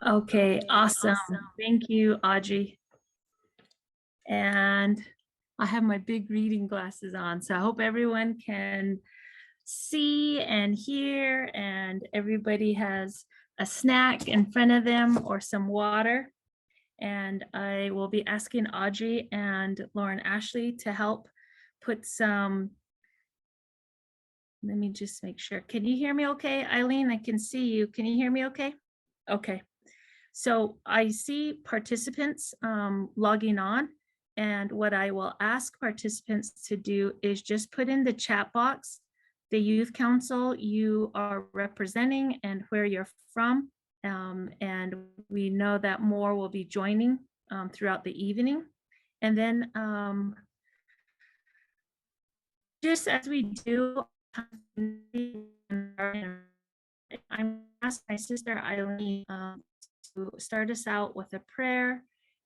Okay, awesome. Thank you, Audrey. And I have my big reading glasses on, so I hope everyone can see and hear, and everybody has a snack in front of them or some water. And I will be asking Audrey and Lauren Ashley to help put some, let me just make sure. Can you hear me okay, Eileen? I can see you. Can you hear me okay? Okay. So I see participants logging on, and what I will ask participants to do is just put in the chat box the youth council you are representing and where you're from. And we know that more will be joining throughout the evening. And then just as we do, I'm asked my sister Eileen to start us out with a prayer,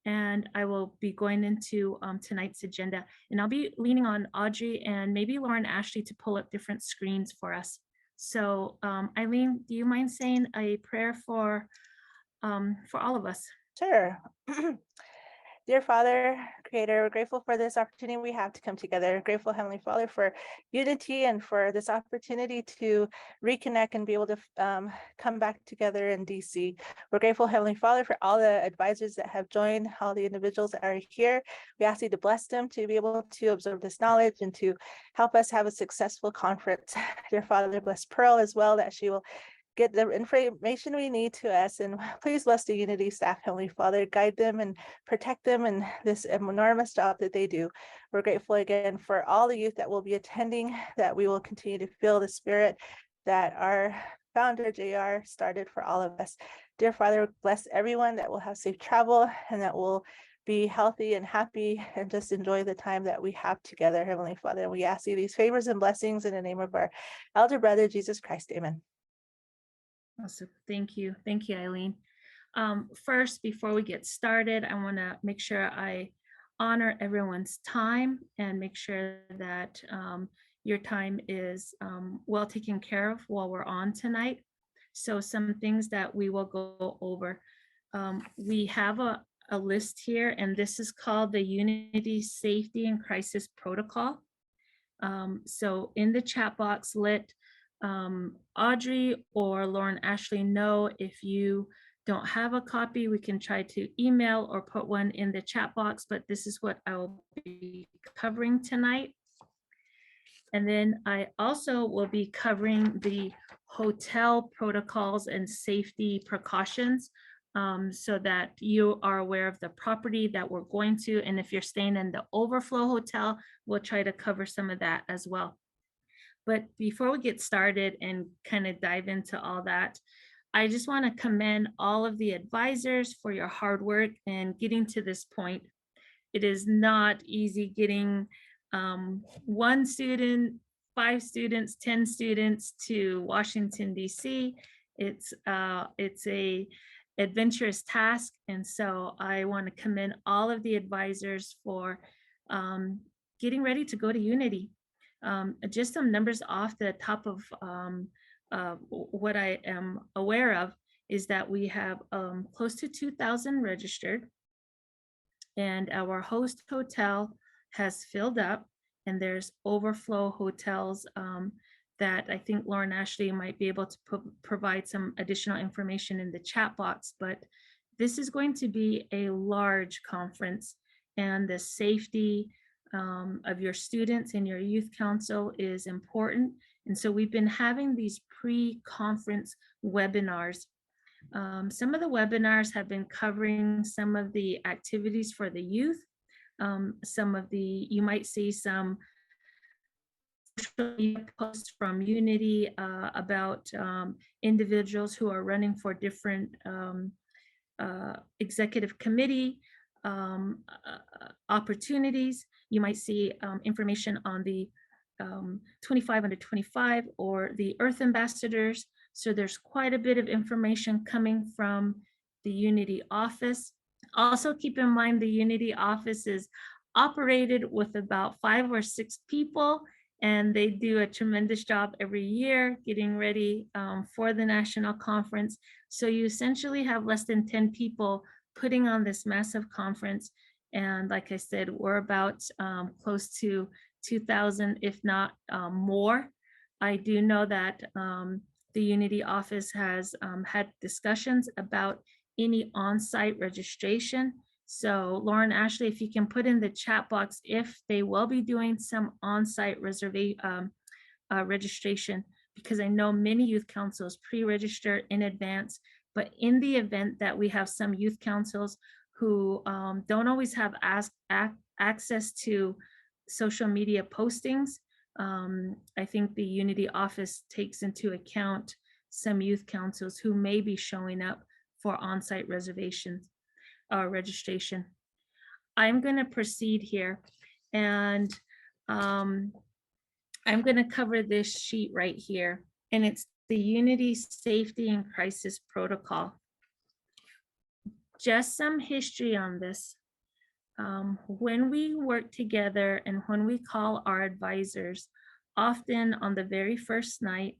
and I will be going into tonight's agenda. And I'll be leaning on Audrey and maybe Lauren Ashley to pull up different screens for us. So Eileen, do you mind saying a prayer for all of us? Sure. Dear Father, Creator, we're grateful for this opportunity we have to come together. Grateful, Heavenly Father, for unity and for this opportunity to reconnect and be able to come back together in DC. We're grateful, Heavenly Father, for all the advisors that have joined, all the individuals that are here. We ask you to bless them to be able to absorb this knowledge and to help us have a successful conference. Dear Father, bless Pearl as well, that she will get the information we need to us. And please bless the Unity staff, Heavenly Father, guide them and protect them in this enormous job that they do. We're grateful again for all the youth that will be attending, that we will continue to feel the spirit that our founder JR started for all of us. Dear Father, bless everyone, that will have safe travel and that will be healthy and happy and just enjoy the time that we have together, Heavenly Father. And we ask you these favors and blessings in the name of our elder brother, Jesus Christ. Amen. Awesome. Thank you. Thank you, Eileen. First, before we get started, I want to make sure I honor everyone's time and make sure that your time is well taken care of while we're on tonight. So some things that we will go over. We have a list here, and this is called the Unity Safety and Crisis Protocol. So in the chat box, let Audrey or Lauren Ashley know if you don't have a copy. We can try to email or put one in the chat box, but this is what I will be covering tonight. And then I also will be covering the hotel protocols and safety precautions, so that you are aware of the property that we're going to. And if you're staying in the overflow hotel, we'll try to cover some of that as well. But before we get started and kind of dive into all that, I just want to commend all of the advisors for your hard work and getting to this point. It is not easy getting one student, 5 students, 10 students to Washington, D.C. It's a adventurous task. And so I want to commend all of the advisors for getting ready to go to Unity. Just some numbers off the top of what I am aware of is that we have close to 2,000 registered, and our host hotel has filled up, and there's overflow hotels that I think Lauren Ashley might be able to provide some additional information in the chat box. But this is going to be a large conference, and the safety of your students and your youth council is important. And so we've been having these pre-conference webinars. Some of the webinars have been covering some of the activities for the youth. You might see some social media posts from Unity about individuals who are running for different executive committee opportunities. You might see information on the 25 under 25 or the Earth Ambassadors. So there's quite a bit of information coming from the Unity office. Also keep in mind the Unity office is operated with about 5 or 6 people, and they do a tremendous job every year getting ready for the national conference. So you essentially have less than 10 people putting on this massive conference. And like I said, we're about close to 2,000, if not more. I do know that the Unity office has had discussions about any on-site registration. So Lauren, Ashley, if you can put in the chat box if they will be doing some on-site registration, because I know many youth councils pre-register in advance, but in the event that we have some youth councils who don't always have access to social media postings, I think the Unity office takes into account some youth councils who may be showing up for on-site reservations registration. I'm going to proceed here, and um, I'm going to cover this sheet right here, and it's the Unity Safety and Crisis Protocol. Just some history on this. When we work together and when we call our advisors, often on the very first night,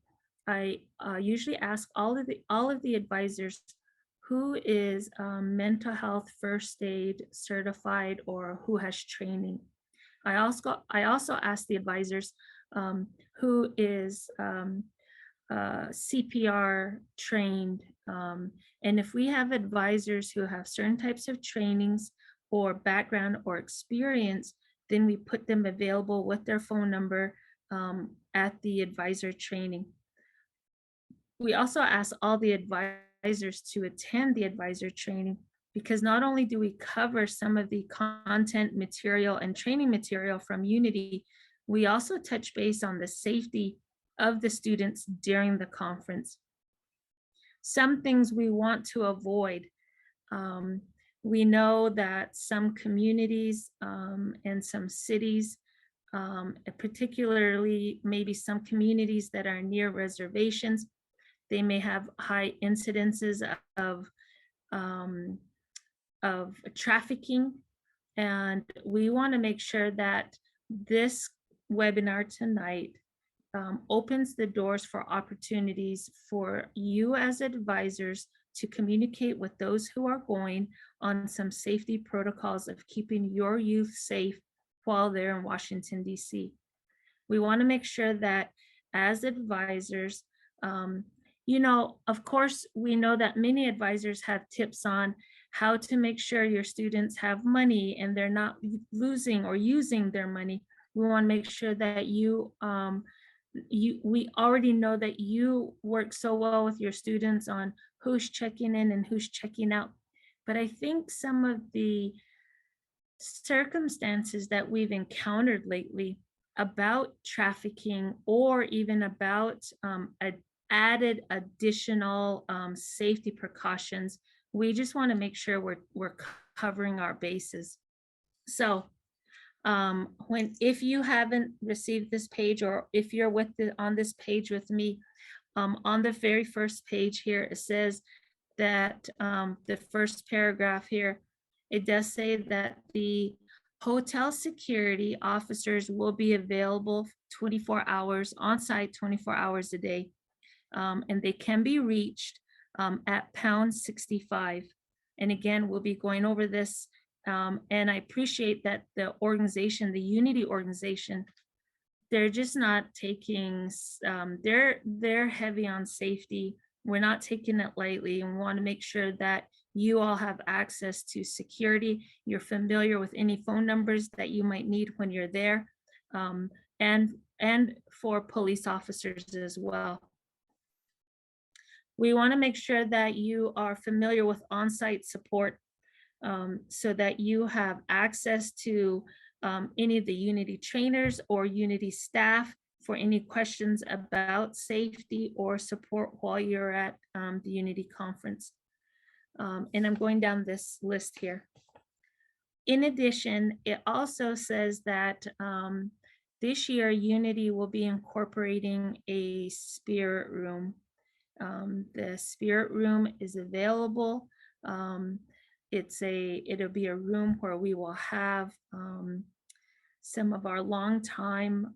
I usually ask all of the advisors who is mental health first aid certified or who has training. I also ask the advisors who is CPR trained. And if we have advisors who have certain types of trainings or background or experience, then we put them available with their phone number at the advisor training. We also ask all the advisors to attend the advisor training, because not only do we cover some of the content material and training material from Unity, we also touch base on the safety of the students during the conference. Some things we want to avoid. Um, we know that some communities and some cities, particularly maybe some communities that are near reservations, they may have high incidences um, of trafficking. And we want to make sure that this webinar tonight opens the doors for opportunities for you as advisors to communicate with those who are going on some safety protocols of keeping your youth safe while they're in Washington, D.C. We want to make sure that as advisors, of course, we know that many advisors have tips on how to make sure your students have money and they're not losing or using their money. We want to make sure that we already know that you work so well with your students on who's checking in and who's checking out. But I think some of the circumstances that we've encountered lately about trafficking or even about added additional safety precautions, we just want to make sure we're covering our bases. So if you haven't received this page, or if you're on this page with me, on the very first page here, it says that the first paragraph here, it does say that the hotel security officers will be available 24 hours on site, 24 hours a day, and they can be reached at pound 65. And again, we'll be going over this. And I appreciate that the organization, the Unity organization, they're just not taking, they're heavy on safety. We're not taking it lightly, and we want to make sure that you all have access to security. You're familiar with any phone numbers that you might need when you're there, um, and for police officers as well. We want to make sure that you are familiar with on-site support, so that you have access to any of the Unity trainers or Unity staff for any questions about safety or support while you're at the Unity conference. And I'm going down this list here. In addition, it also says that this year Unity will be incorporating a spirit room. The spirit room is available. It'll be a room where we will have some of our longtime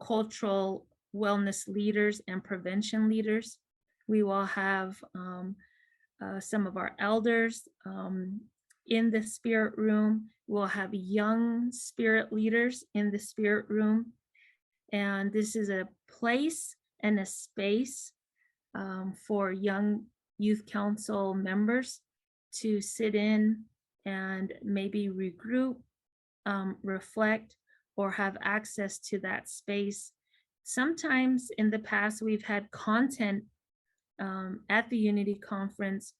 cultural wellness leaders and prevention leaders. We will have some of our elders in the spirit room. We'll have young spirit leaders in the spirit room. And this is a place and a space for young youth council members to sit in and maybe regroup, reflect, or have access to that space. Sometimes in the past, we've had content at the Unity Conference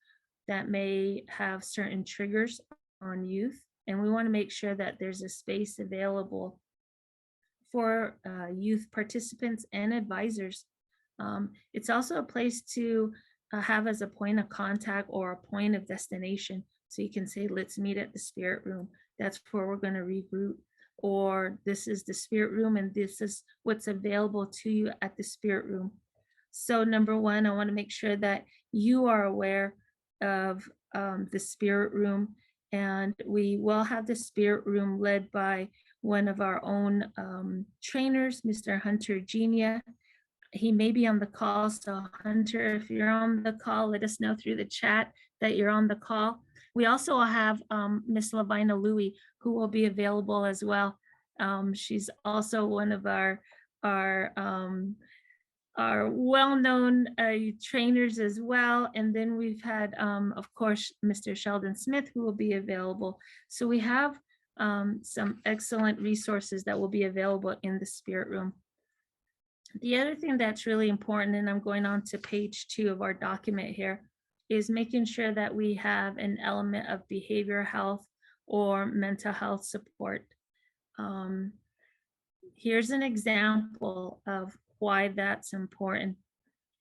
that may have certain triggers on youth. And we want to make sure that there's a space available for youth participants and advisors. It's also a place to have as a point of contact or a point of destination. So you can say, let's meet at the spirit room. That's where we're going to regroup. Or this is the spirit room, and this is what's available to you at the spirit room. So, number one, I want to make sure that you are aware of the spirit room. And we will have the spirit room led by one of our own trainers, Mr. Hunter Genia. He may be on the call. So, Hunter, if you're on the call, let us know through the chat that you're on the call. We also have Miss Lavina Louie, who will be available as well. She's also one of our well-known trainers as well. And then we've had, of course, Mr. Sheldon Smith, who will be available. So we have some excellent resources that will be available in the spirit room. The other thing that's really important, and I'm going on to page 2 of our document here, is making sure that we have an element of behavioral health or mental health support. Um, Here's an example of why that's important.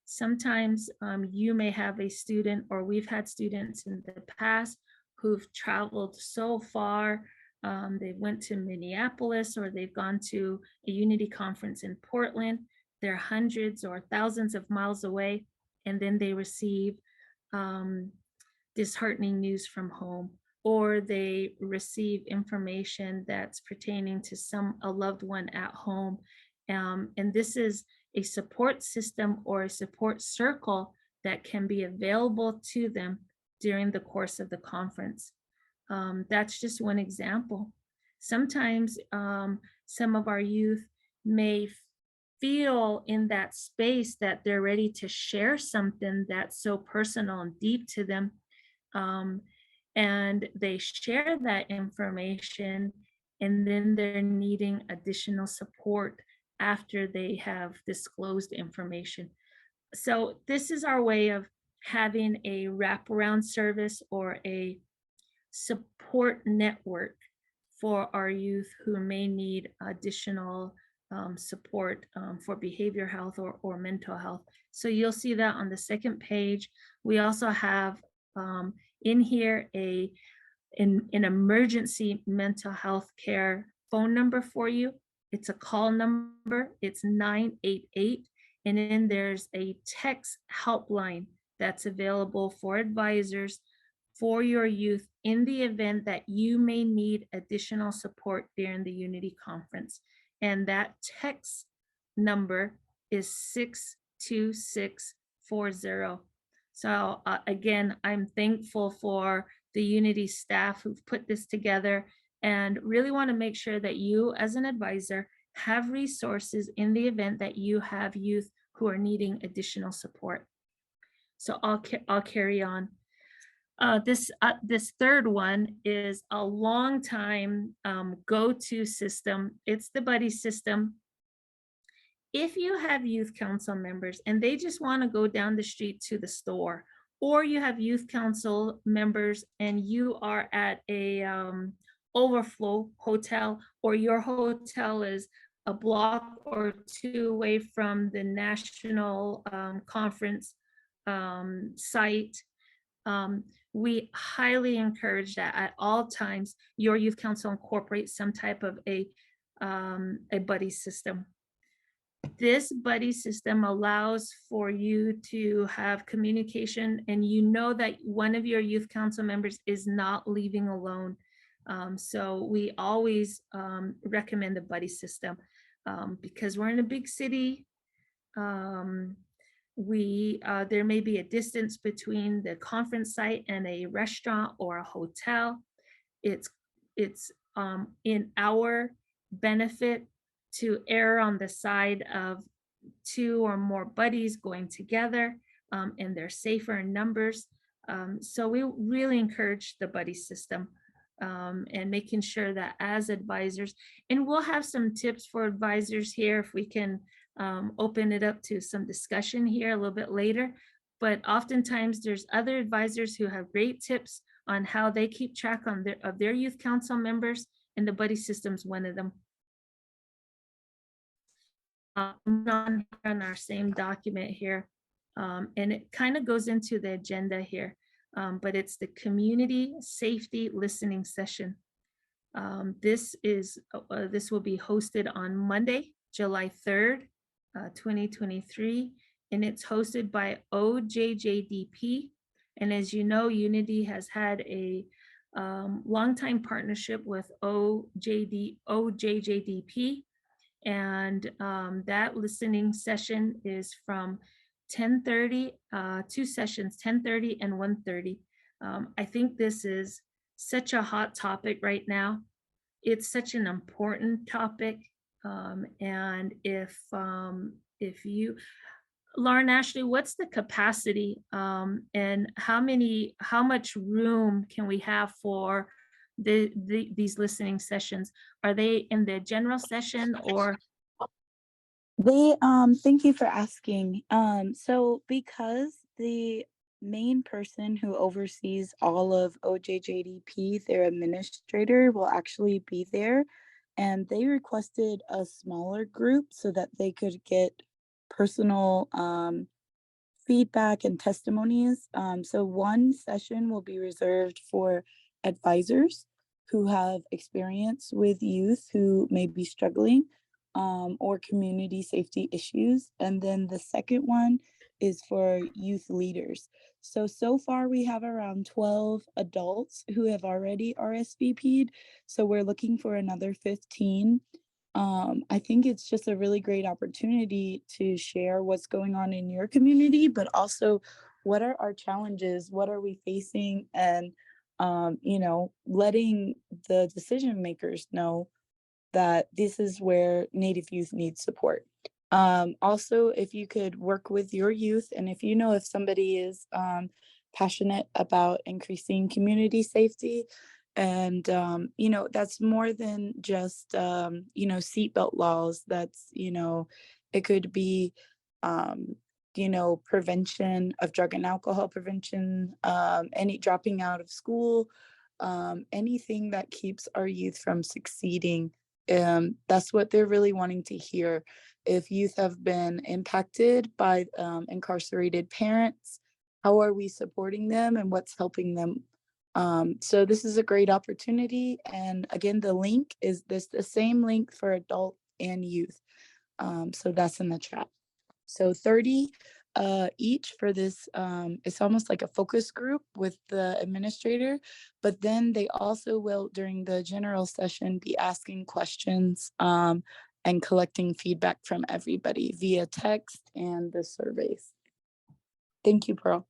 Sometimes you may have a student, or we've had students in the past who've traveled so far. They went to Minneapolis, or they've gone to a Unity conference in Portland. They're hundreds or thousands of miles away, and then they receive um, disheartening news from home, or they receive information that's pertaining to a loved one at home. And this is a support system or a support circle that can be available to them during the course of the conference. That's just one example. Sometimes some of our youth may feel in that space that they're ready to share something that's so personal and deep to them. Um, and they share that information, and then they're needing additional support after they have disclosed information. So this is our way of having a wraparound service or a support network for our youth who may need additional support for behavior health or mental health. So you'll see that on the second page. We also have in here an emergency mental health care phone number for you. It's a call number. It's 988. And then there's a text helpline that's available for advisors for your youth in the event that you may need additional support during the Unity Conference. And that text number is 62640. So again, I'm thankful for the Unity staff who've put this together, and really want to make sure that you as an advisor have resources in the event that you have youth who are needing additional support. So I'll carry on. This third one is a long time go-to system. It's the buddy system. If you have youth council members and they just want to go down the street to the store, or you have youth council members and you are at a overflow hotel, or your hotel is a block or two away from the national conference site, we highly encourage that at all times your youth council incorporates some type of a buddy system. This buddy system allows for you to have communication, and you know that one of your youth council members is not leaving alone. So we always recommend the buddy system. because we're in a big city. Um, we There may be a distance between the conference site and a restaurant or a hotel. It's in our benefit to err on the side of two or more buddies going together, and they're safer in numbers. So we really encourage the buddy system, and making sure that as advisors, and we'll have some tips for advisors here if we can open it up to some discussion here a little bit later. But oftentimes there's other advisors who have great tips on how they keep track of their youth council members, and the buddy system's one of them. On our same document here, and it kind of goes into the agenda here, but it's the community safety listening session. This will be hosted on Monday, July 3rd, 2023, and it's hosted by OJJDP. And as you know, Unity has had a longtime partnership with OJJDP, and that listening session is from 10:30, two sessions, 10:30 and 1:30. I think this is such a hot topic right now. It's such an important topic. And if you, Lauren Ashley, what's the capacity, and how much room can we have for these listening sessions? Are they in the general session or? Thank you for asking. So because the main person who oversees all of OJJDP, their administrator, will actually be there, and they requested a smaller group so that they could get personal feedback and testimonies. So one session will be reserved for advisors who have experience with youth who may be struggling, or community safety issues. And then the second one is for youth leaders. So far we have around 12 adults who have already RSVP'd. So we're looking for another 15. I think it's just a really great opportunity to share what's going on in your community, but also what are our challenges, what are we facing, and letting the decision makers know that this is where Native youth needs support. Also, if you could work with your youth, and if you know if somebody is passionate about increasing community safety, and that's more than just seatbelt laws. That's it could be prevention of drug and alcohol prevention, any dropping out of school, anything that keeps our youth from succeeding. That's what they're really wanting to hear. If youth have been impacted by incarcerated parents, how are we supporting them and what's helping them? So this is a great opportunity. And again, the link is the same link for adult and youth. So that's in the chat. So 30 each for this. It's almost like a focus group with the administrator, but then they also will, during the general session, be asking questions and collecting feedback from everybody via text and the surveys. Thank you, Pearl.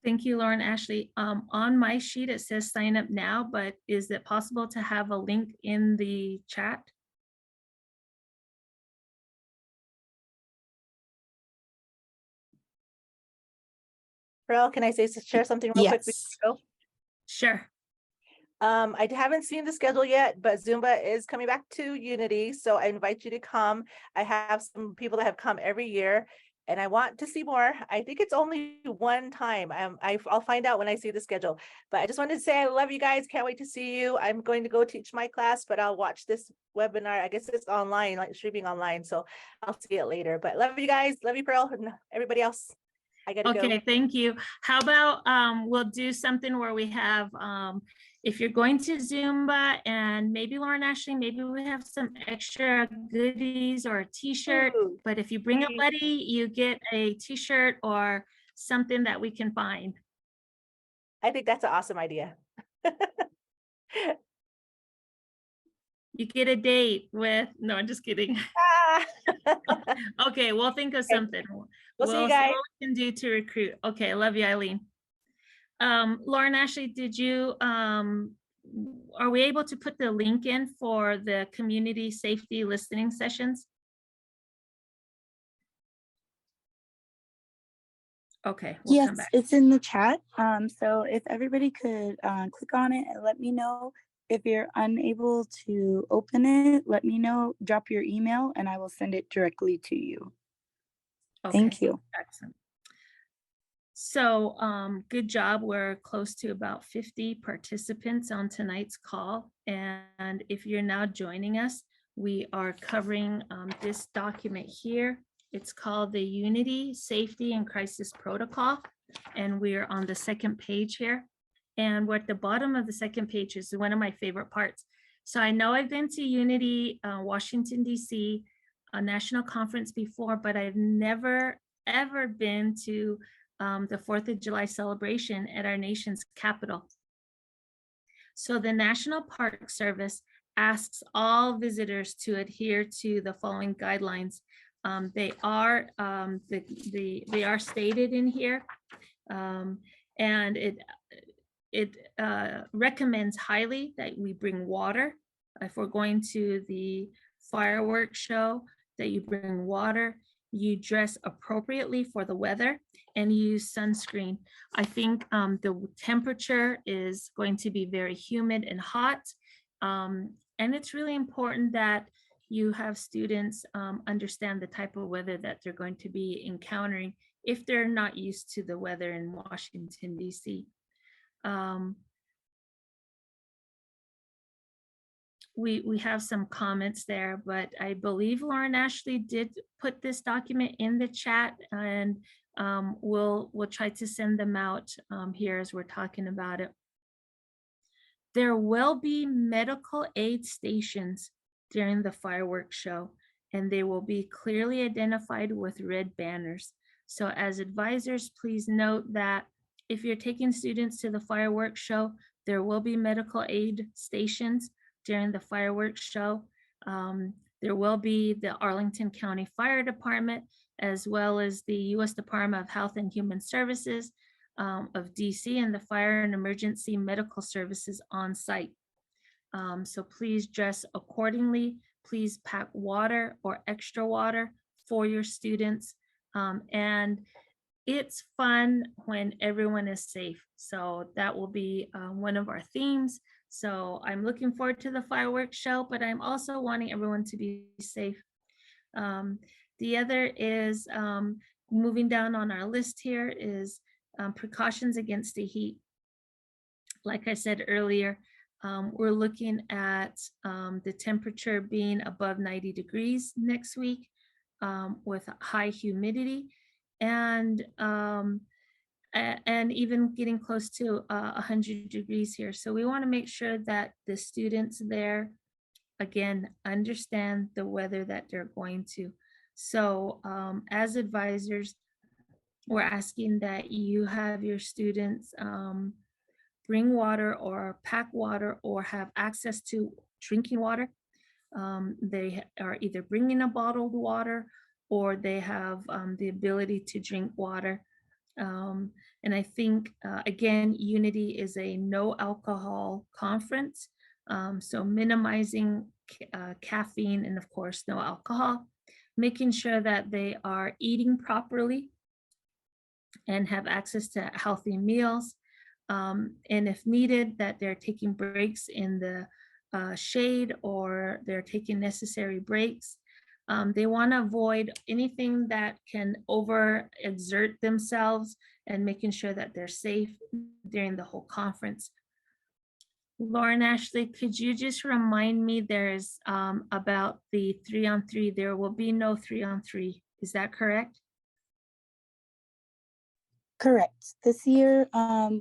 Thank you, Lauren Ashley. On my sheet, it says sign up now, but is it possible to have a link in the chat? Pearl, can I share something real quick before Yes. we go? Sure. I haven't seen the schedule yet, but Zumba is coming back to Unity, so I invite you to come. I have some people that have come every year, and I want to see more. I think it's only one time. I'll find out when I see the schedule. But I just wanted to say I love you guys. Can't wait to see you. I'm going to go teach my class, but I'll watch this webinar. I guess it's online, like streaming online, so I'll see it later. But love you guys. Love you, Pearl, and everybody else. I gotta go. Okay, thank you. How about we'll do something where we have, if you're going to Zumba, and maybe Lauren Ashley, maybe we have some extra goodies or a t-shirt, Ooh, but if you bring a please. buddy, you get a t-shirt or something that we can find. I think that's an awesome idea. You get a date with, no, I'm just kidding. Ah. Okay, we'll think of Okay, something. we'll see you We'll see guys. what we can do to recruit. Okay, I love you, Eileen. Lauren, Ashley, did you, are we able to put the link in for the community safety listening sessions? Okay, we'll come Yes, back. it's in the chat. So if everybody could click on it and let me know. If you're unable to open it, let me know, drop your email, and I will send it directly to you. Thank Okay, you. excellent. So, good job. We're close to about 50 participants on tonight's call. And if you're now joining us, we are covering this document here. It's called the Unity Safety and Crisis Protocol. And we're on the second page here. And we're at the bottom of the second page is one of my favorite parts. So I know I've been to Unity, Washington, DC, a national conference before, but I've never, ever been to the 4th of July celebration at our nation's capital. So the National Park Service asks all visitors to adhere to the following guidelines. They are stated in here, and it recommends highly that we bring water. If we're going to the fireworks show, that you bring water, you dress appropriately for the weather, and use sunscreen. I think the temperature is going to be very humid and hot. And it's really important that you have students understand the type of weather that they're going to be encountering if they're not used to the weather in Washington, DC. We have some comments there, but I believe Lauren Ashley did put this document in the chat, and we'll try to send them out here as we're talking about it. There will be medical aid stations during the fireworks show, and they will be clearly identified with red banners. So as advisors, please note that if you're taking students to the fireworks show, there will be medical aid stations during the fireworks show. There will be the Arlington County Fire Department, as well as the U.S. Department of Health and Human Services of DC, and the Fire and Emergency Medical Services on site. So please dress accordingly. Please pack water or extra water for your students. And it's fun when everyone is safe. So that will be one of our themes. So I'm looking forward to the fireworks show, but I'm also wanting everyone to be safe. The other is moving down on our list here is precautions against the heat. Like I said earlier, we're looking at the temperature being above 90 degrees next week with high humidity, and even getting close to 100 degrees here. So we want to make sure that the students there, again, understand the weather that they're going to. So as advisors, we're asking that you have your students bring water or pack water or have access to drinking water. They are either bringing a bottled water or they have the ability to drink water. And I think, again, Unity is a no alcohol conference. So minimizing caffeine and of course, no alcohol, making sure that they are eating properly and have access to healthy meals. And if needed, that they're taking breaks in the shade or they're taking necessary breaks. They want to avoid anything that can overexert themselves and making sure that they're safe during the whole conference. Lauren Ashley, could you just remind me there's about the 3-on-3, there will be no 3-on-3, is that correct? Correct. This year,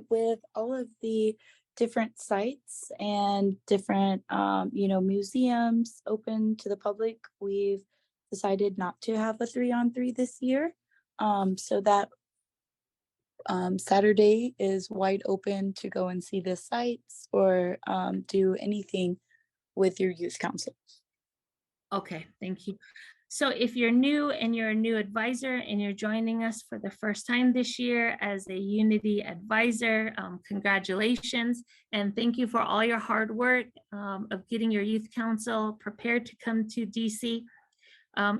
with all of the different sites and different, museums open to the public, we've decided not to have a 3-on-3 this year. So that Saturday is wide open to go and see the sites or do anything with your youth council. Okay, thank you. So if you're new and you're a new advisor and you're joining us for the first time this year as a Unity advisor, congratulations. And thank you for all your hard work of getting your youth council prepared to come to DC.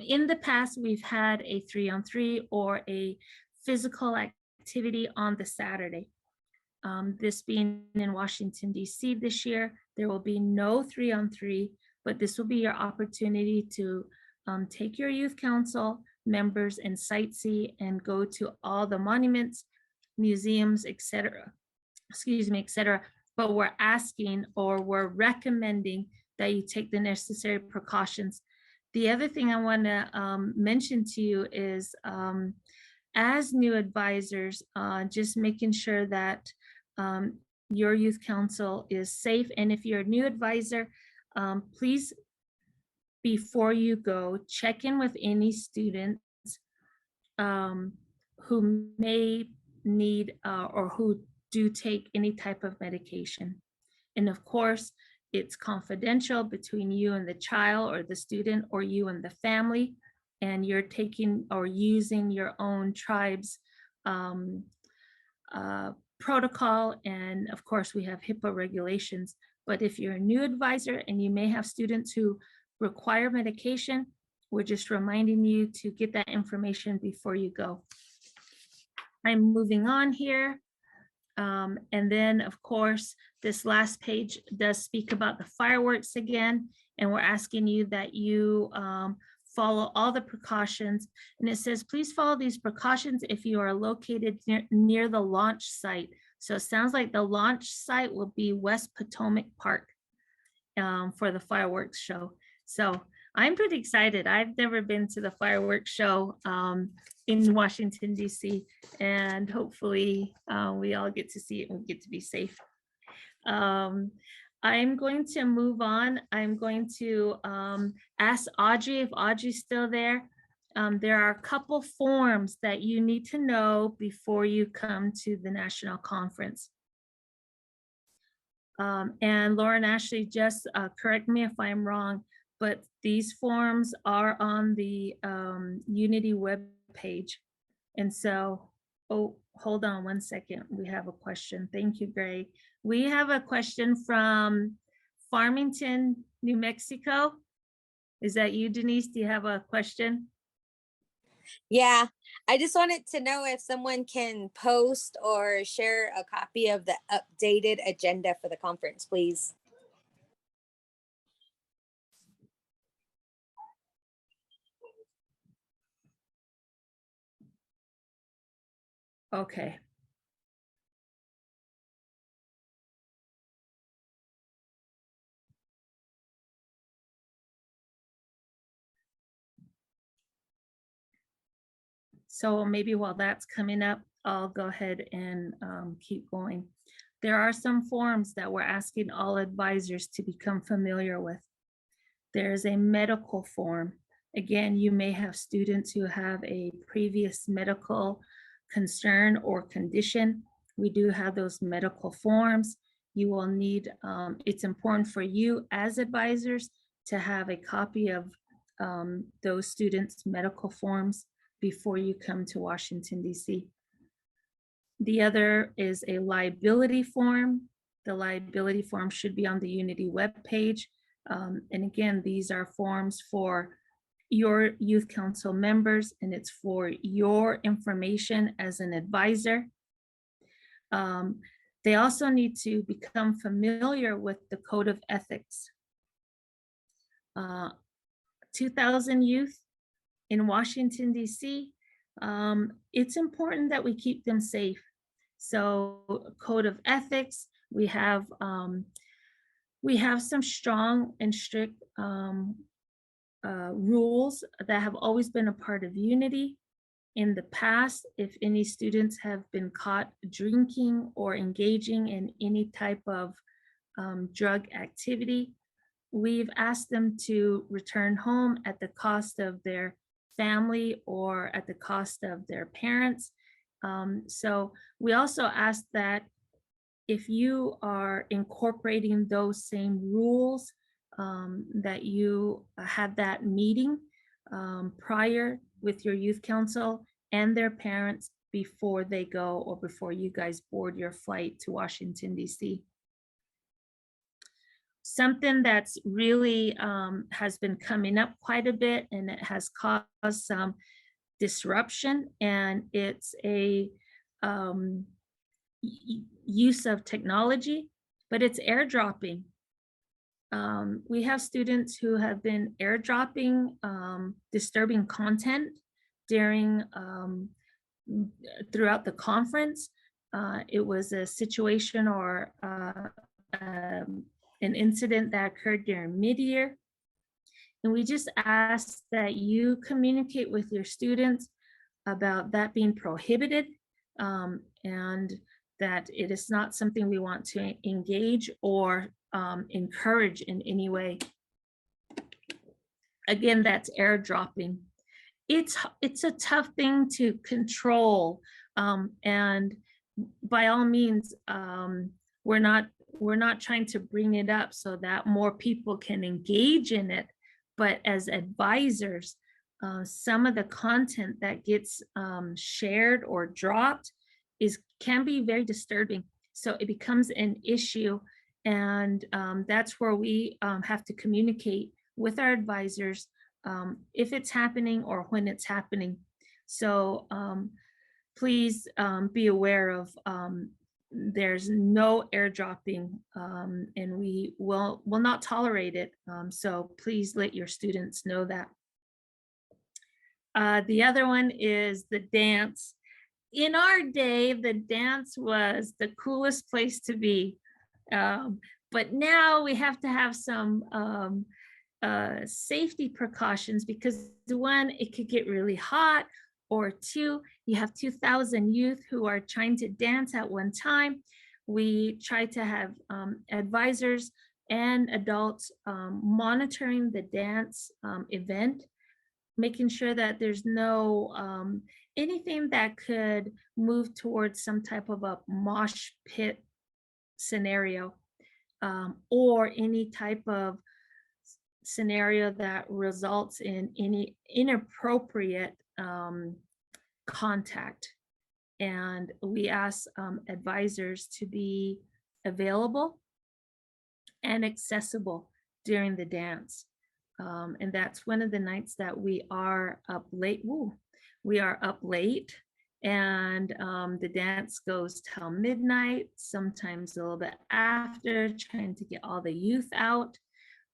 In the past, we've had a 3-on-3 or a physical activity on the Saturday. This being in Washington, DC this year, there will be no 3-on-3, but this will be your opportunity to take your youth council members and sightsee and go to all the monuments, museums, etc. Excuse me, etc. But we're asking or we're recommending that you take the necessary precautions. The other thing I want to mention to you is as new advisors, just making sure that your youth council is safe. And if you're a new advisor, please, before you go, check in with any students who may need or who do take any type of medication. And of course, it's confidential between you and the child or the student or you and the family, and you're taking or using your own tribe's protocol. And of course, we have HIPAA regulations. But if you're a new advisor and you may have students who require medication, we're just reminding you to get that information before you go. I'm moving on here. And then, of course, this last page does speak about the fireworks again, and we're asking you that you follow all the precautions. And it says, please follow these precautions if you are located near the launch site. So it sounds like the launch site will be West Potomac Park for the fireworks show. So I'm pretty excited. I've never been to the fireworks show in Washington, DC, and hopefully we all get to see it and get to be safe. I'm going to move on. I'm going to ask Audrey if Audrey's still there. There are a couple forms that you need to know before you come to the national conference. And Lauren, Ashley, just correct me if I'm wrong, but these forms are on the Unity web page. And so, oh, hold on one second. We have a question. Thank you, Greg. We have a question from Farmington, New Mexico. Is that you, Denise? Do you have a question? Yeah, I just wanted to know if someone can post or share a copy of the updated agenda for the conference, please. Okay. So maybe while that's coming up, I'll go ahead and keep going. There are some forms that we're asking all advisors to become familiar with. There's a medical form. Again, you may have students who have a previous medical concern or condition. We do have those medical forms. You will need, it's important for you as advisors to have a copy of those students' medical forms before you come to Washington, DC. The other is a liability form. The liability form should be on the Unity webpage. And again, these are forms for your youth council members, and it's for your information as an advisor. They also need to become familiar with the Code of Ethics. 2,000 youth in Washington, DC, it's important that we keep them safe. So Code of Ethics, we have some strong and strict rules that have always been a part of Unity. In the past, if any students have been caught drinking or engaging in any type of drug activity, we've asked them to return home at the cost of their family or at the cost of their parents. So we also ask that if you are incorporating those same rules that you had that meeting prior with your youth council and their parents before they go or before you guys board your flight to Washington, D.C. Something that's really has been coming up quite a bit, and it has caused some disruption, and it's a use of technology, but it's airdropping. We have students who have been airdropping disturbing content during throughout the conference. It was a situation or an incident that occurred during mid-year. And we just ask that you communicate with your students about that being prohibited, and that it is not something we want to engage or encourage in any way. Again, that's airdropping. It's a tough thing to control, and by all means, we're not trying to bring it up so that more people can engage in it. But as advisors, some of the content that gets shared or dropped can be very disturbing. So it becomes an issue, and that's where we have to communicate with our advisors if it's happening or when it's happening. So please be aware of there's no airdropping, and we will not tolerate it. So please let your students know that. The other one is the dance. In our day, the dance was the coolest place to be. But now we have to have some safety precautions, because one, it could get really hot, or two, you have 2,000 youth who are trying to dance at one time. We try to have advisors and adults monitoring the dance event, making sure that there's no anything that could move towards some type of a mosh pit scenario, or any type of scenario that results in any inappropriate contact. And we ask advisors to be available and accessible during the dance. And that's one of the nights that we are up late. We are up late, and the dance goes till midnight, sometimes a little bit after, trying to get all the youth out.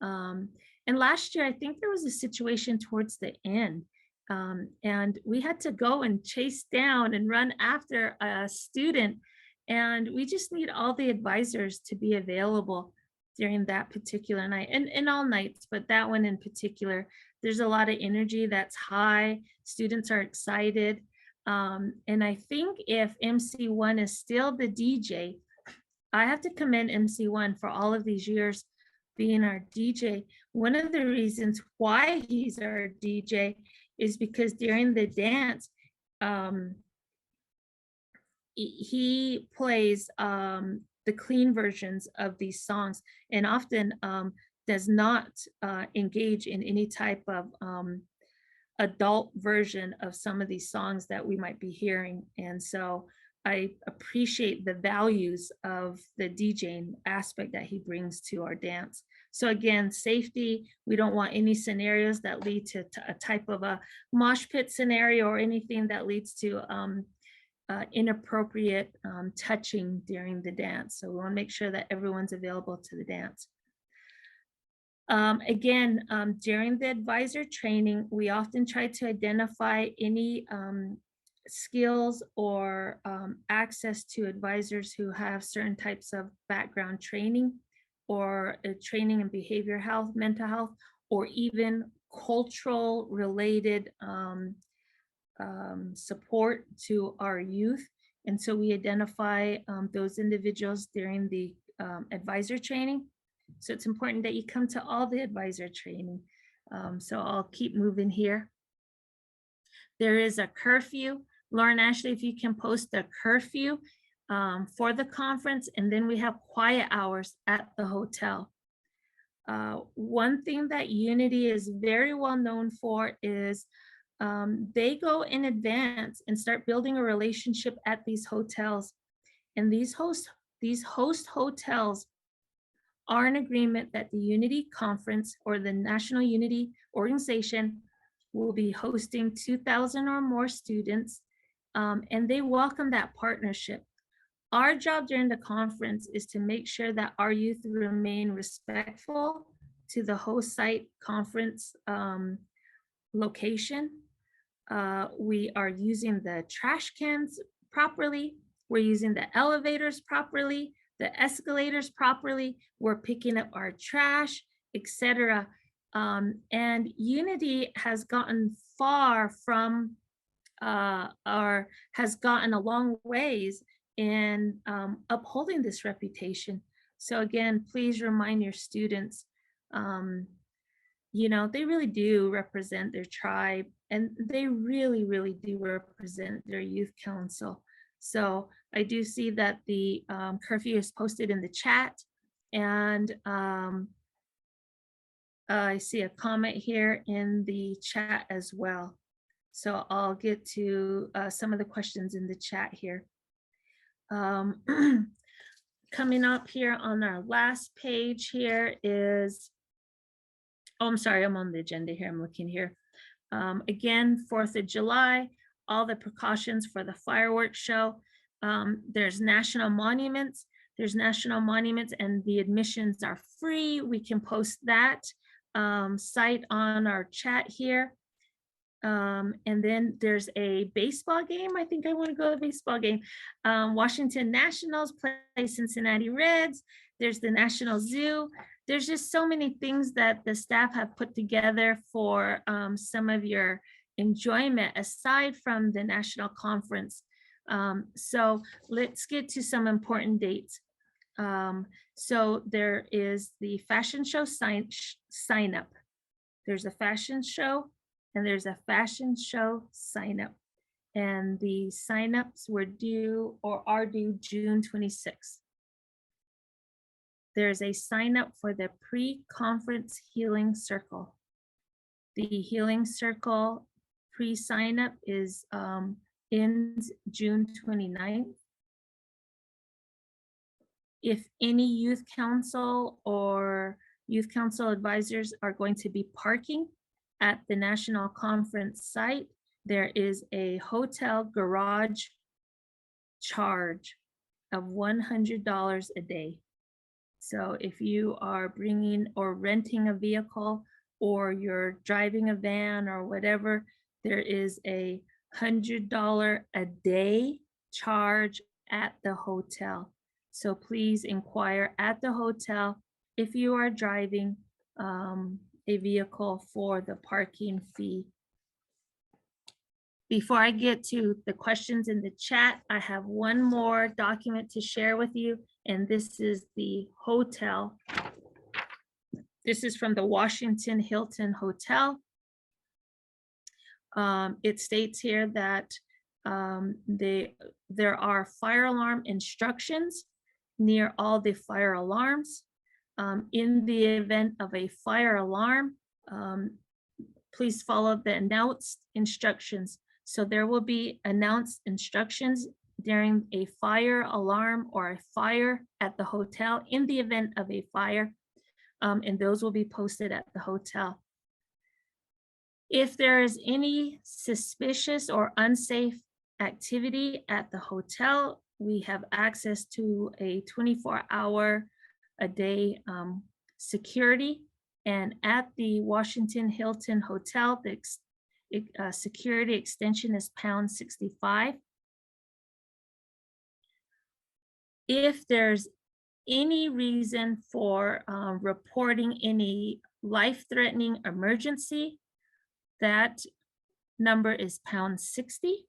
And last year, I think there was a situation towards the end, and we had to go and chase down and run after a student. And we just need all the advisors to be available during that particular night, and all nights, but that one in particular. There's a lot of energy that's high. Students are excited. And I think if MC1 is still the DJ, I have to commend MC1 for all of these years being our DJ. One of the reasons why he's our DJ is because during the dance, he plays the clean versions of these songs, and often does not engage in any type of adult version of some of these songs that we might be hearing. And so I appreciate the values of the DJing aspect that he brings to our dance. So again, safety, we don't want any scenarios that lead to a type of a mosh pit scenario, or anything that leads to inappropriate touching during the dance. So we want to make sure that everyone's available to the dance. Again, during the advisor training, we often try to identify any skills or access to advisors who have certain types of background training, or training in behavior health, mental health, or even cultural related support to our youth. And so we identify those individuals during the advisor training. So it's important that you come to all the advisor training. So I'll keep moving here. There is a curfew. Lauren Ashley, if you can post a curfew for the conference, and then we have quiet hours at the hotel. One thing that Unity is very well known for is they go in advance and start building a relationship at these hotels. And these host hotels are in agreement that the Unity Conference or the National Unity Organization will be hosting 2,000 or more students, and they welcome that partnership. Our job during the conference is to make sure that our youth remain respectful to the host site conference location. We are using the trash cans properly. We're using the elevators properly, the escalators properly. We're picking up our trash, etc. And Unity has gotten far from or has gotten a long ways in upholding this reputation. So again, please remind your students, they really do represent their tribe, and they really, really do represent their youth council. So I do see that the curfew is posted in the chat, and I see a comment here in the chat as well. So I'll get to some of the questions in the chat here. Coming up here on our last page here is, oh, I'm sorry, I'm on the agenda here. I'm looking here. Again, 4th of July, all the precautions for the fireworks show. There's national monuments. There's national monuments and the admissions are free. We can post that site on our chat here. And then there's a baseball game. I think I want to go to the baseball game. Washington Nationals play Cincinnati Reds. There's the National Zoo. There's just so many things that the staff have put together for some of your enjoyment aside from the national conference. So let's get to some important dates. So there is the fashion show sign up. There's a fashion show and there's a fashion show sign up. And the signups were due or are due June 26th. There's a sign up for the pre-conference healing circle. The healing circle pre-sign up is ends June 29th. If any youth council or youth council advisors are going to be parking at the national conference site, there is a hotel garage charge of $100 a day. So if you are bringing or renting a vehicle or you're driving a van or whatever, there is a $100 a day charge at the hotel. So please inquire at the hotel if you are driving a vehicle for the parking fee. Before I get to the questions in the chat, I have one more document to share with you, and this is the hotel. This is from the Washington Hilton Hotel. It states here that there are fire alarm instructions near all the fire alarms. In the event of a fire alarm, please follow the announced instructions. So there will be announced instructions during a fire alarm or a fire at the hotel in the event of a fire, and those will be posted at the hotel. If there is any suspicious or unsafe activity at the hotel, we have access to a 24-hour a day security. And at the Washington Hilton Hotel, the security extension is pound 65. If there's any reason for reporting any life-threatening emergency, that number is pound 60.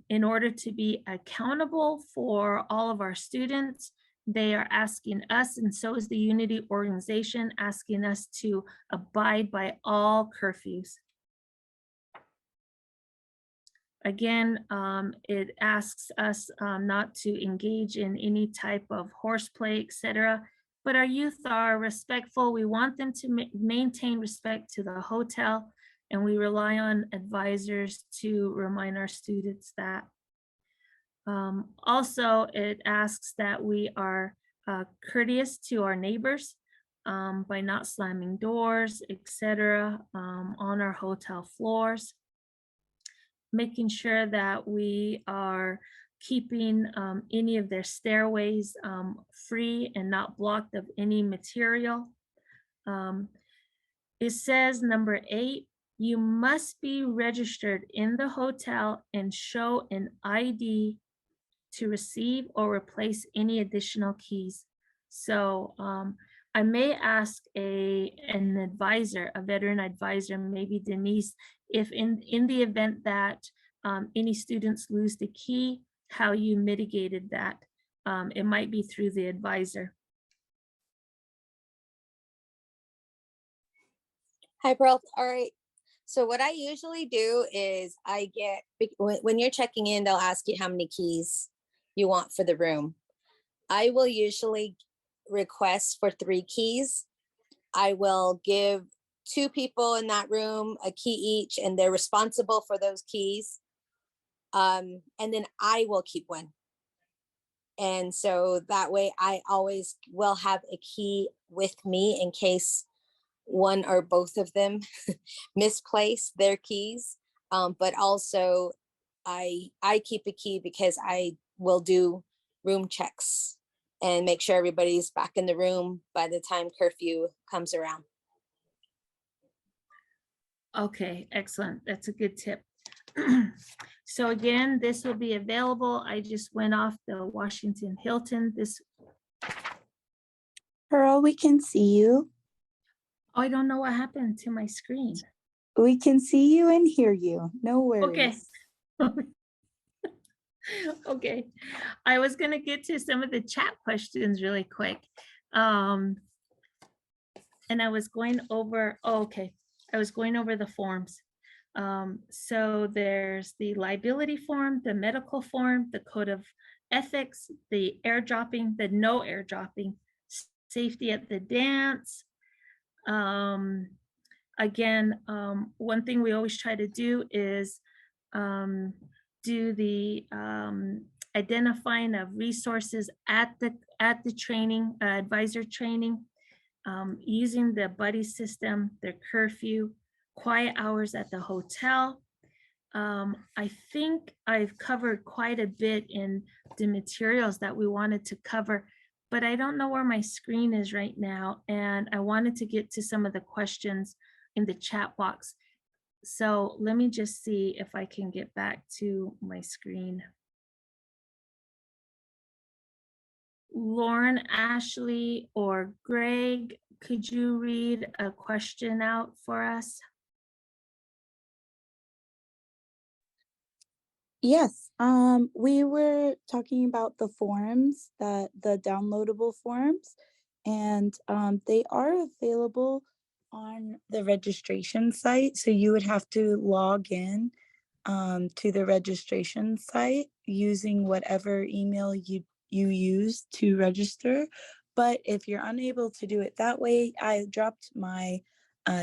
In order to be accountable for all of our students, they are asking us, and so is the Unity organization, asking us to abide by all curfews. Again, it asks us not to engage in any type of horseplay, etc. But our youth are respectful. We want them to maintain respect to the hotel, and we rely on advisors to remind our students that. Also, it asks that we are courteous to our neighbors by not slamming doors, etc., on our hotel floors, making sure that we are keeping any of their stairways free and not blocked of any material. It says number 8, you must be registered in the hotel and show an ID to receive or replace any additional keys. So I may ask an advisor, a veteran advisor, maybe Denise, if in the event that any students lose the key, how you mitigated that. It might be through the advisor. Hi, Pearl. All right. So what I usually do is when you're checking in, they'll ask you how many keys you want for the room. I will usually request for 3 keys. I will give 2 people in that room a key each, and they're responsible for those keys. And then I will keep one. And so that way I always will have a key with me in case one or both of them misplace their keys. But also I keep a key because I will do room checks and make sure everybody's back in the room by the time curfew comes around. Okay, excellent. That's a good tip. So again, this will be available. I just went off the Washington Hilton. Pearl, we can see you. I don't know what happened to my screen. We can see you and hear you. No Okay. worries. Okay. I was gonna get to some of the chat questions really quick. And I was going over, okay. I was going over the forms. So there's the liability form, the medical form, the code of ethics, the airdropping, the no airdropping, safety at the dance. Again, one thing we always try to do is do the identifying of resources at the training, advisor training, using the buddy system, their curfew, quiet hours at the hotel. I think I've covered quite a bit in the materials that we wanted to cover, but I don't know where my screen is right now. And I wanted to get to some of the questions in the chat box. So let me just see if I can get back to my screen. Lauren, Ashley, or Greg, could you read a question out for us? Yes, we were talking about the forms, the downloadable forms, and they are available on the registration site. So you would have to log in to the registration site using whatever email you use to register. But if you're unable to do it that way, I dropped my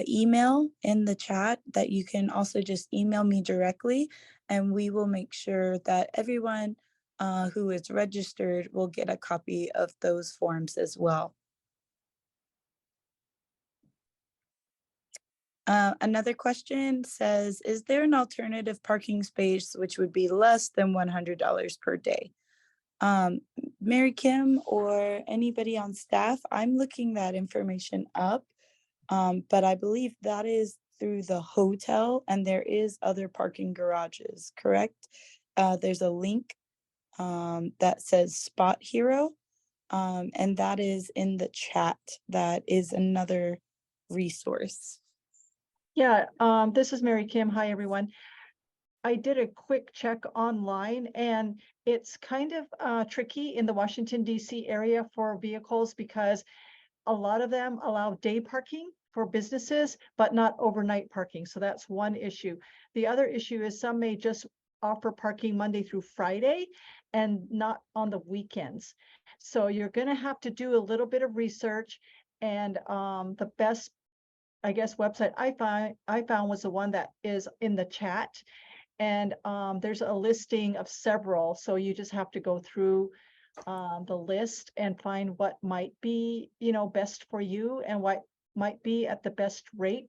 email in the chat that you can also just email me directly, and we will make sure that everyone who is registered will get a copy of those forms as well. Another question says, is there an alternative parking space which would be less than $100 per day? Mary Kim or anybody on staff, I'm looking that information up, but I believe that is through the hotel, and there is other parking garages, correct? There's a link that says Spot Hero, and that is in the chat. That is another resource. Yeah, this is Mary Kim. Hi, everyone. I did a quick check online, and it's kind of tricky in the Washington, D.C. area for vehicles because a lot of them allow day parking for businesses, but not overnight parking. So that's one issue. The other issue is some may just offer parking Monday through Friday and not on the weekends. So you're gonna have to do a little bit of research, and the best, I guess, website I found was the one that is in the chat. And there's a listing of several, so you just have to go through the list and find what might be, best for you and what might be at the best rate.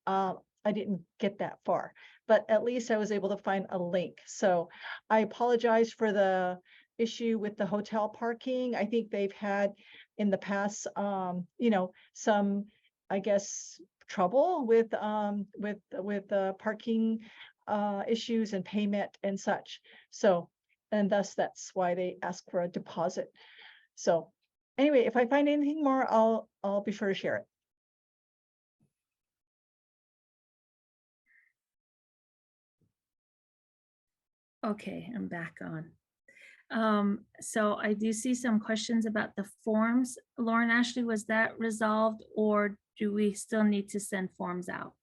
I didn't get that far, but at least I was able to find a link. So I apologize for the issue with the hotel parking. I think they've had in the past, some, I guess, trouble with parking issues and payment and such. So, and thus that's why they ask for a deposit. So anyway, if I find anything more, I'll be sure to share it. Okay, I'm back on. So I do see some questions about the forms. Lauren Ashley, was that resolved, or do we still need to send forms out?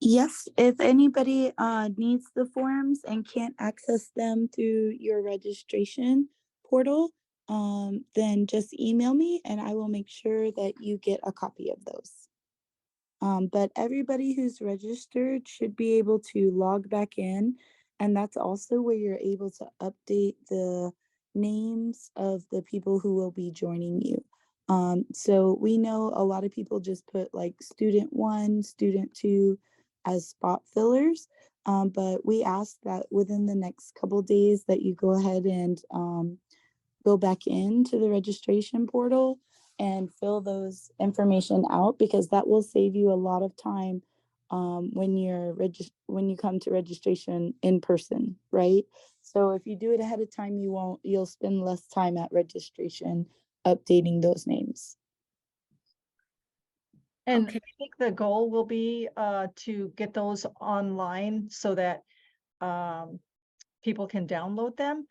Yes, if anybody needs the forms and can't access them through your registration portal, then just email me and I will make sure that you get a copy of those. But everybody who's registered should be able to log back in. And that's also where you're able to update the names of the people who will be joining you. So we know a lot of people just put like student 1, student 2 as spot fillers. But we ask that within the next couple days that you go ahead and go back into the registration portal and fill those information out, because that will save you a lot of time when when you come to registration in person, right? So if you do it ahead of time, you'll spend less time at registration updating those names. And Okay. I think the goal will be to get those online so that people can download them.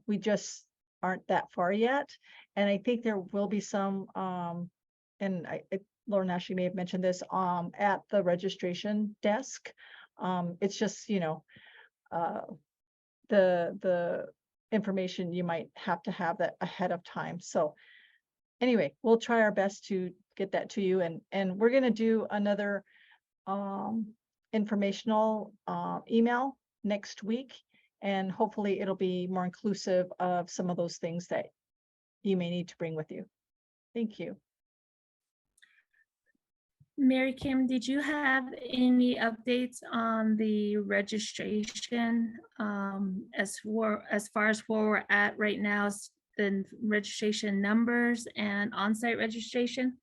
We just aren't that far yet. And I think there will be some, and Lauren Ashley may have mentioned this, at the registration desk. It's just, the information you might have to have that ahead of time. So anyway, we'll try our best to get that to you, and we're gonna do another informational email next week, and hopefully it'll be more inclusive of some of those things that you may need to bring with you. Thank you. Mary Kim, did you have any updates on the registration as far as where we're at right now, the registration numbers and on-site registration?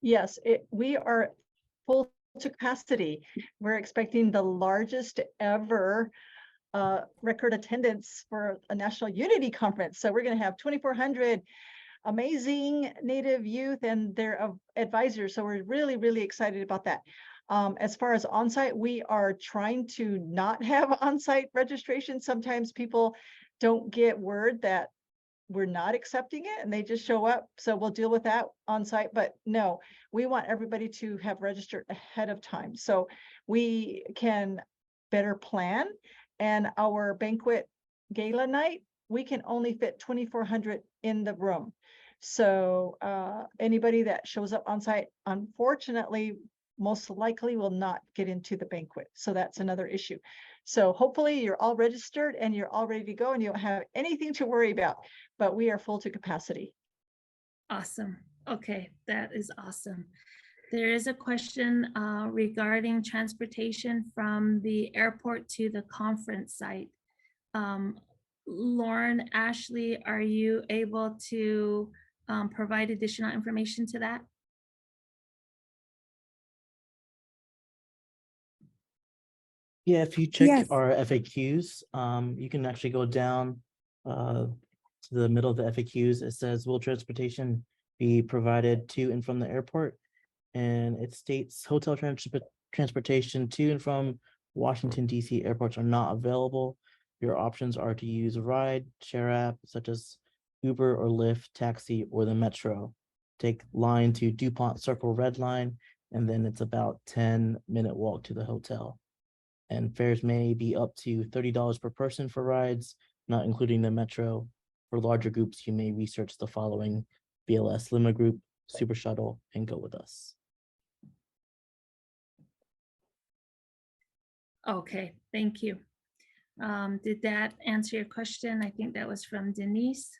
Yes, we are full to capacity. We're expecting the largest ever record attendance for a National Unity Conference. So we're going to have 2,400 amazing Native youth and their advisors. So we're really, really excited about that. As far as on-site, we are trying to not have on-site registration. Sometimes people don't get word that we're not accepting it and they just show up. So we'll deal with that on site. But no, we want everybody to have registered ahead of time so we can better plan. And our banquet gala night, we can only fit 2,400 in the room. So anybody that shows up on site, unfortunately, most likely will not get into the banquet. So that's another issue. So hopefully you're all registered and you're all ready to go and you don't have anything to worry about, but we are full to capacity. Awesome. Okay, that is awesome. There is a question regarding transportation from the airport to the conference site. Lauren, Ashley, are you able to provide additional information to that? Yeah, if you check Yes. our FAQs, you can actually go down to the middle of the FAQs. It says, will transportation be provided to and from the airport? And it states hotel transportation to and from Washington, D.C. airports are not available. Your options are to use a ride share app such as Uber or Lyft, taxi, or the Metro. Take line to DuPont Circle Red Line, and then it's about 10-minute walk to the hotel. and fares may be up to $30 per person for rides, not including the metro. For larger groups, you may research the following: BLS Lima Group, Super Shuttle, and Go With Us. Okay, thank you. Did that answer your question? I think that was from Denise.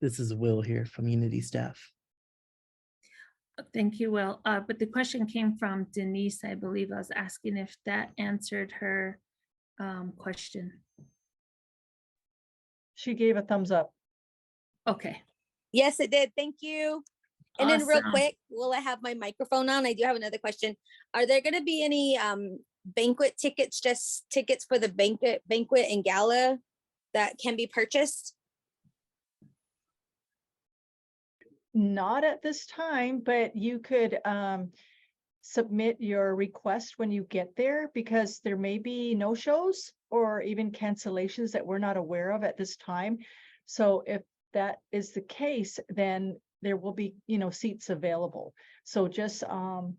This is Will here from Unity staff. Thank you, Will. But the question came from Denise, I believe. I was asking if that answered her question. She gave a thumbs up. Okay, Yes, it did. Thank you. And then real awesome. quick, while I have my microphone on, I do have another question. Are there going to be any banquet tickets, just tickets for the banquet and gala that can be purchased? Not at this time, but you could submit your request when you get there, because there may be no shows or even cancellations that we're not aware of at this time. So if that is the case, then there will be, seats available. So just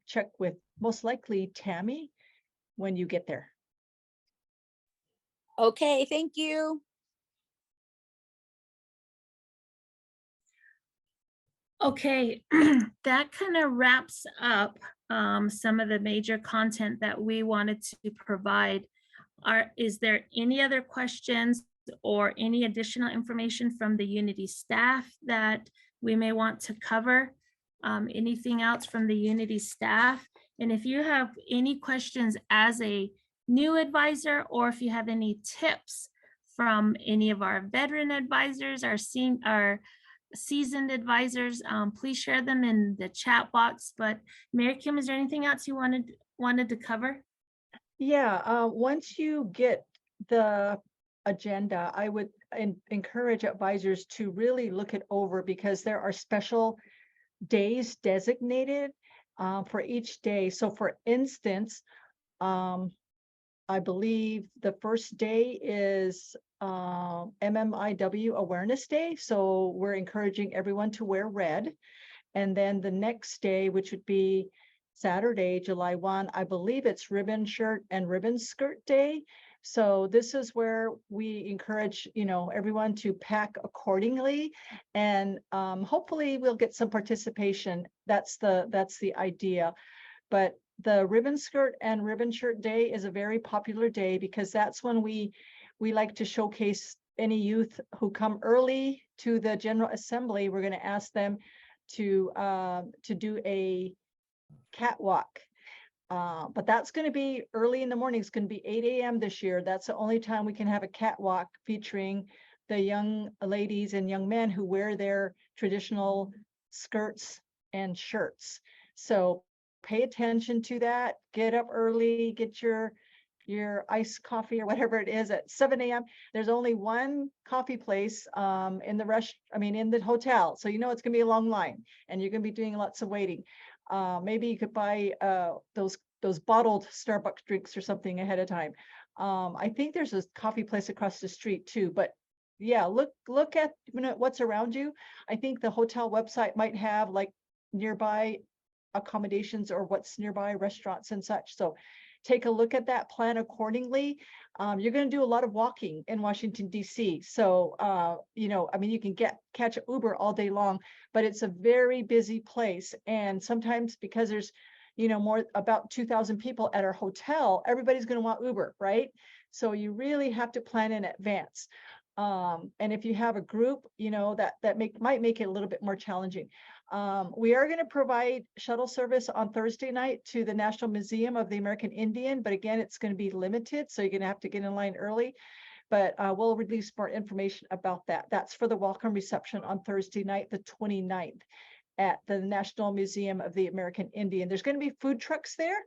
check with most likely Tammy when you get there. Okay, thank you. Okay, that kind of wraps up some of the major content that we wanted to provide. Is there any other questions or any additional information from the Unity staff that we may want to cover? Anything else from the Unity staff? And if you have any questions as a new advisor, or if you have any tips from any of our veteran advisors, our seasoned advisors, please share them in the chat box. But Mary Kim, is there anything else you wanted to cover? Yeah, once you get the agenda, I would encourage advisors to really look it over, because there are special days designated for each day. So for instance, I believe the first day is MMIW Awareness Day. So we're encouraging everyone to wear red. And then the next day, which would be Saturday, July 1, I believe it's Ribbon Shirt and Ribbon Skirt Day. So this is where we encourage, everyone to pack accordingly, and hopefully we'll get some participation. That's the idea. But the Ribbon Skirt and Ribbon Shirt Day is a very popular day, because that's when we like to showcase any youth who come early to the General Assembly. We're going to ask them to do a catwalk. But that's going to be early in the morning. It's going to be 8 a.m. this year. That's the only time we can have a catwalk featuring the young ladies and young men who wear their traditional skirts and shirts. So pay attention to that. Get up early, get your iced coffee or whatever it is at 7 a.m. There's only one coffee place in the hotel. So it's gonna be a long line, and you're gonna be doing lots of waiting. Maybe you could buy those bottled Starbucks drinks or something ahead of time. I think there's a coffee place across the street too, but yeah, look at what's around you. I think the hotel website might have like nearby accommodations or what's nearby restaurants and such. So take a look at that, plan accordingly. You're going to do a lot of walking in Washington, D.C. So, you can catch an Uber all day long, but it's a very busy place. And sometimes because there's, about 2,000 people at our hotel, everybody's going to want Uber, right? So you really have to plan in advance. And if you have a group, that might make it a little bit more challenging. We are going to provide shuttle service on Thursday night to the National Museum of the American Indian, but again, it's going to be limited, so you're going to have to get in line early. But we'll release more information about that. That's for the welcome reception on Thursday night, the 29th, at the National Museum of the American Indian. There's going to be food trucks there,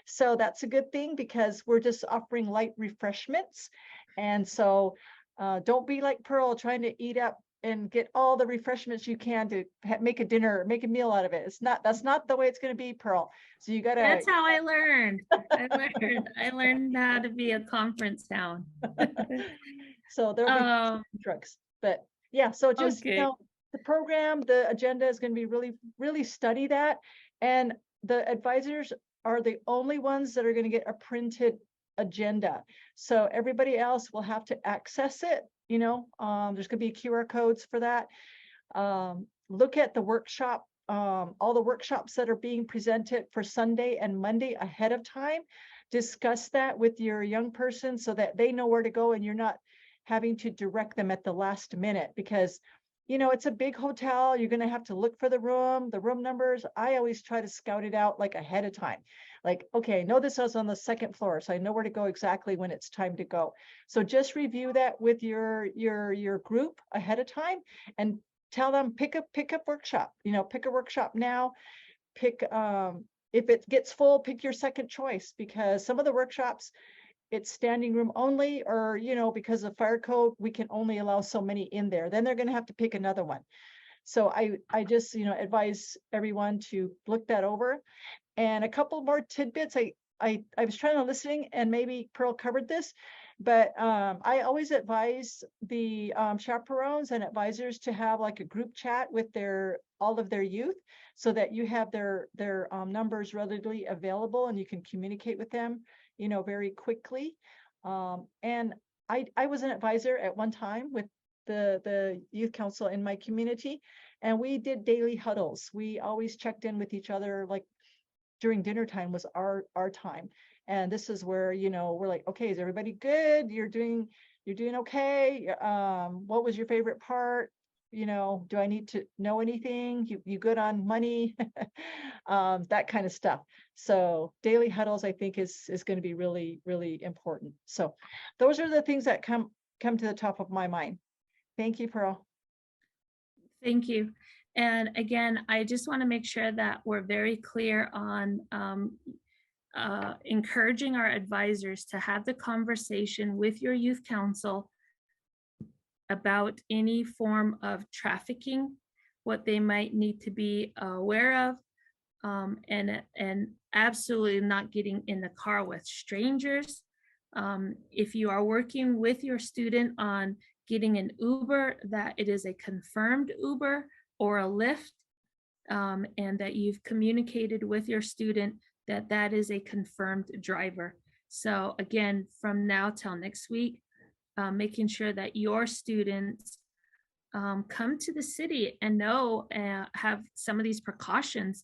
so that's a good thing, because we're just offering light refreshments. And so don't be like Pearl trying to eat up and get all the refreshments you can to make a meal out of it. That's not the way it's going to be, Pearl. So you gotta. That's how I learned. I learned how to be a conference town. So there'll be trucks, but yeah. So just Okay. the program, the agenda is going to be really, really study that. And the advisors are the only ones that are going to get a printed agenda. So everybody else will have to access it. There's going to be QR codes for that. Look at the workshop, all the workshops that are being presented for Sunday and Monday ahead of time. Discuss that with your young person so that they know where to go and you're not having to direct them at the last minute, because it's a big hotel. You're going to have to look for the room numbers. I always try to scout it out like ahead of time. Like, okay, I know this is on the second floor, so I know where to go exactly when it's time to go. So just review that with your group ahead of time and tell them pick up workshop, pick a workshop now. Pick if it gets full, pick your second choice, because some of the workshops, it's standing room only, or because of fire code, we can only allow so many in there. Then they're going to have to pick another one. So I just advise everyone to look that over. And a couple more tidbits. I was trying to listening, and maybe Pearl covered this, but I always advise the chaperones and advisors to have like a group chat with all of their youth, so that you have their numbers readily available and you can communicate with them very quickly. And I was an advisor at one time with the youth council in my community, and we did daily huddles. We always checked in with each other, like during dinner time was our time. And this is where we're like, okay, is everybody good? You're doing okay. What was your favorite part? Do I need to know anything? You good on money? That kind of stuff. So daily huddles, I think, is going to be really, really important. So those are the things that come to the top of my mind. Thank you, Pearl. Thank you. And again, I just want to make sure that we're very clear on encouraging our advisors to have the conversation with your youth council about any form of trafficking, what they might need to be aware of, and absolutely not getting in the car with strangers. If you are working with your student on getting an Uber, that it is a confirmed Uber or a Lyft, and that you've communicated with your student that that is a confirmed driver. So again, from now till next week, making sure that your students come to the city and know, have some of these precautions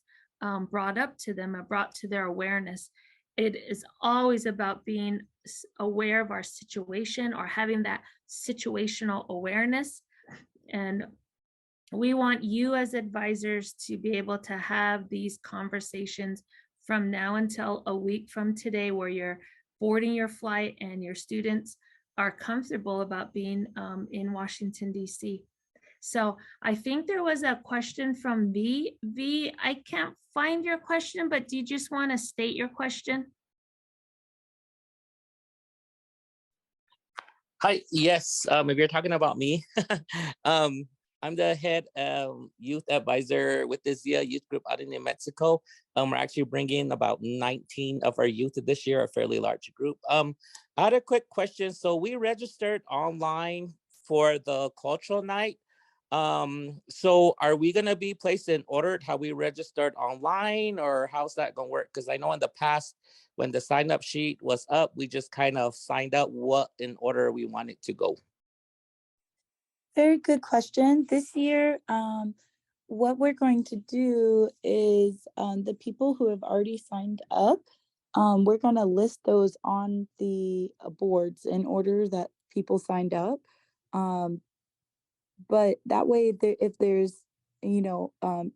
brought up to them, brought to their awareness. It is always about being aware of our situation, or having that situational awareness. And we want you as advisors to be able to have these conversations from now until a week from today, where you're boarding your flight and your students are comfortable about being in Washington, D.C. So I think there was a question from V. V, I can't find your question, but do you just want to state your question? Hi, yes, if you're talking about me, I'm the head youth advisor with the ZIA youth group out in New Mexico. We're actually bringing about 19 of our youth this year, a fairly large group. I had a quick question. So we registered online for the cultural night. So are we gonna be placed in order? Have we registered online, or how's that gonna work? Because I know in the past, when the sign up sheet was up, we just kind of signed up what in order we wanted to go. Very good question. This year, what we're going to do is the people who have already signed up, we're going to list those on the boards in order that people signed up. But that way, if there's,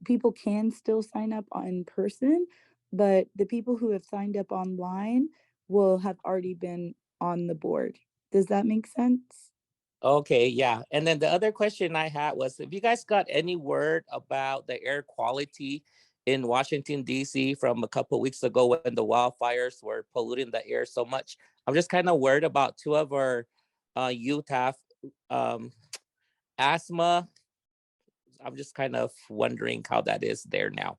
people can still sign up in person, but the people who have signed up online will have already been on the board. Does that make sense? Okay, yeah. And then the other question I had was, if you guys got any word about the air quality in Washington, D.C. from a couple weeks ago when the wildfires were polluting the air so much. I'm just kind of worried about two of our youth have asthma. I'm just kind of wondering how that is there now.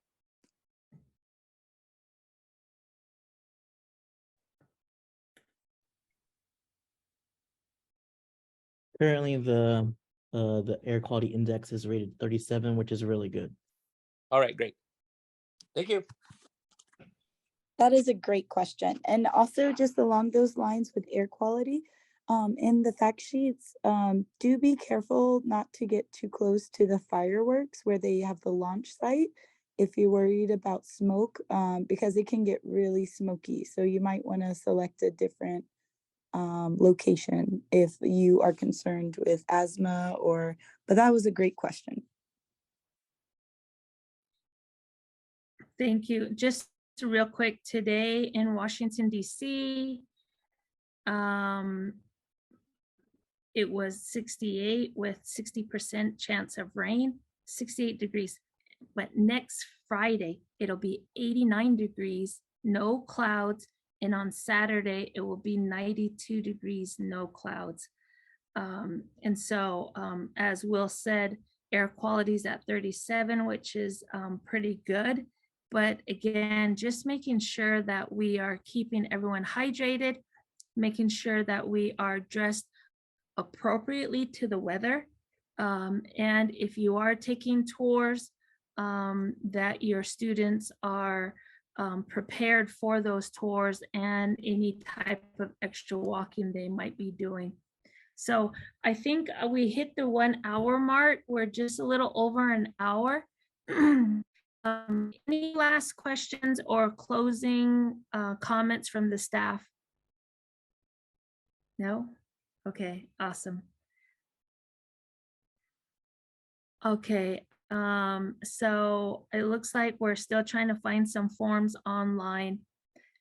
Currently, the air quality index is rated 37, which is really good. All right, great. Thank you. That is a great question. And also just along those lines with air quality, in the fact sheets, do be careful not to get too close to the fireworks where they have the launch site if you're worried about smoke, because it can get really smoky. So you might want to select a different location if you are concerned with asthma but that was a great question. Thank you. Just real quick, today in Washington, D.C., it was 68 with 60% chance of rain, 68 degrees. But next Friday, it'll be 89 degrees, no clouds. And on Saturday, it will be 92 degrees, no clouds. And so, as Will said, air quality is at 37, which is pretty good. But again, just making sure that we are keeping everyone hydrated, making sure that we are dressed appropriately to the weather. And if you are taking tours, that your students are prepared for those tours and any type of extra walking they might be doing. So I think we hit the 1 hour mark. We're just a little over an hour. Any last questions or closing comments from the staff? No? Okay, awesome. Okay, so it looks like we're still trying to find some forms online.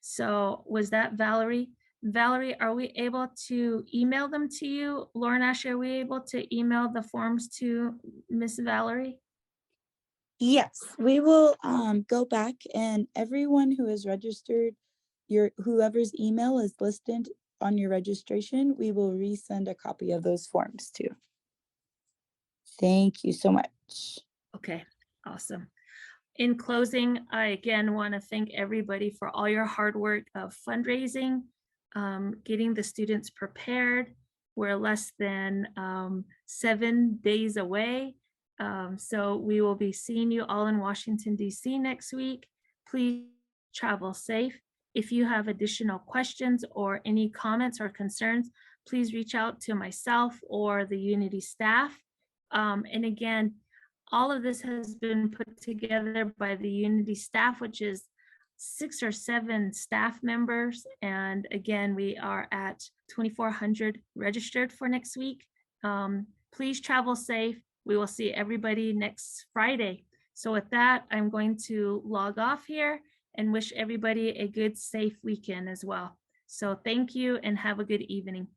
So was that Valerie? Valerie, are we able to email them to you? Lauren Ashley, are we able to email the forms to Miss Valerie? Yes, we will go back and everyone who is registered, whoever's email is listed on your registration, we will resend a copy of those forms to. Thank you so much. Okay, awesome. In closing, I again want to thank everybody for all your hard work of fundraising, getting the students prepared. We're less than 7 days away. So we will be seeing you all in Washington, D.C. next week. Please travel safe. If you have additional questions or any comments or concerns, please reach out to myself or the Unity staff. And again, all of this has been put together by the Unity staff, which is 6 or 7 staff members. And again, we are at 2,400 registered for next week. Please travel safe. We will see everybody next Friday. So with that, I'm going to log off here and wish everybody a good, safe weekend as well. So thank you and have a good evening.